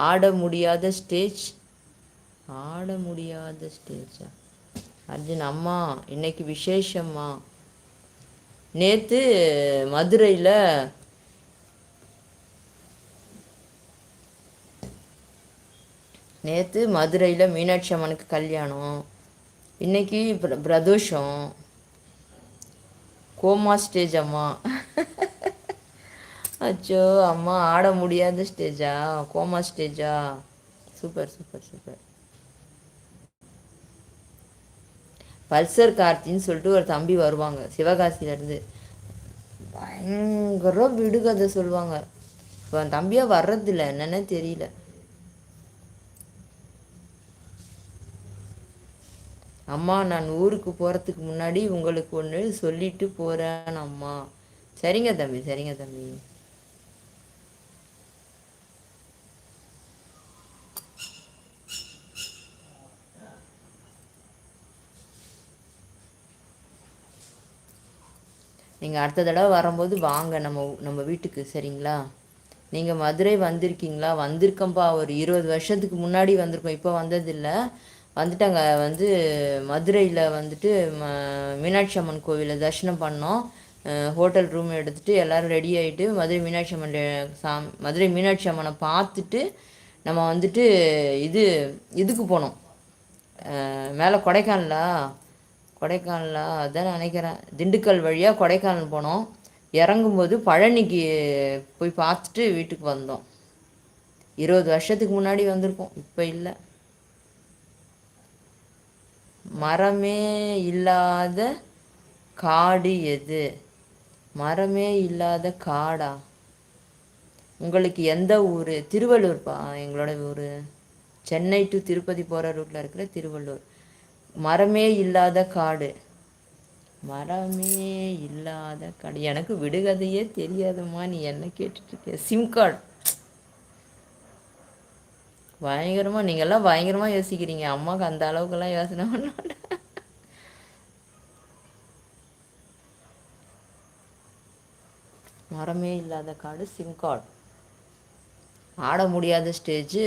ஆட முடியாத ஸ்டேஜ். ஆட முடியாத ஸ்டேஜா? அர்ஜுன் அம்மா இன்னைக்கு விசேஷம்மா. நேற்று மதுரையில் மீனாட்சி அம்மனுக்கு கல்யாணம். இன்னைக்கு பிரதோஷம். கோமா ஸ்டேஜ் அம்மா. அச்சோ அம்மா ஆட முடியாத ஸ்டேஜா? கோமா ஸ்டேஜா? Super super super. பல்சர் கார்த்தின்னு சொல்லிட்டு ஒரு தம்பி வருவாங்க சிவகாசியிலேருந்து. பயங்கர விடுகதை சொல்லுவாங்க. இப்போ அந்த தம்பியாக வர்றதில்ல, என்னன்னே தெரியல. அம்மா நான் ஊருக்கு போகிறதுக்கு முன்னாடி உங்களுக்கு ஒன்று சொல்லிட்டு போகிறேன் அம்மா. சரிங்க தம்பி, சரிங்க தம்பி. நீங்கள் அடுத்த தடவை வரும்போது வாங்க நம்ம வீட்டுக்கு, சரிங்களா? நீங்கள் மதுரை வந்திருக்கீங்களா? வந்திருக்கேன்ப்பா, ஒரு 20 வருஷத்துக்கு முன்னாடி வந்திருக்கோம், இப்போ வந்ததில்லை. வந்துட்டு அங்கே வந்து மதுரையில் வந்துட்டு மீனாட்சி அம்மன் கோவிலை தரிசனம் பண்ணோம். ஹோட்டல் ரூம் எடுத்துகிட்டு எல்லோரும் ரெடி ஆகிட்டு மதுரை மீனாட்சி அம்மனை பார்த்துட்டு நம்ம வந்துட்டு இதுக்கு போனோம். மேலே கொடைக்கானலா அதான் நினைக்கிறேன். திண்டுக்கல் வழியாக கொடைக்கானல் போனோம். இறங்கும்போது பழனிக்கு போய் பார்த்துட்டு வீட்டுக்கு வந்தோம். 20 வருஷத்துக்கு முன்னாடி வந்திருக்கோம், இப்போ இல்லை. மரமே இல்லாத காடு எது? மரமே இல்லாத காடா? உங்களுக்கு எந்த ஊர்? திருவள்ளூர்ப்பா எங்களோட ஊர். சென்னை டு திருப்பதி போகிற ரூட்டில் இருக்கிற திருவள்ளூர். மரமே இல்லாத காடு. மரமே இல்லாத காடு. எனக்கு விடுகதையே தெரியாதும்மா, நீ என்ன கேட்டுட்ருக்க? Sim card. பயங்கரமாக நீங்கள்லாம் பயங்கரமாக யோசிக்கிறீங்க. அம்மாவுக்கு அந்த அளவுக்குலாம் யோசனை பண்ண. மரமே இல்லாத காடு சிம் கார்டு. ஆட முடியாத ஸ்டேஜு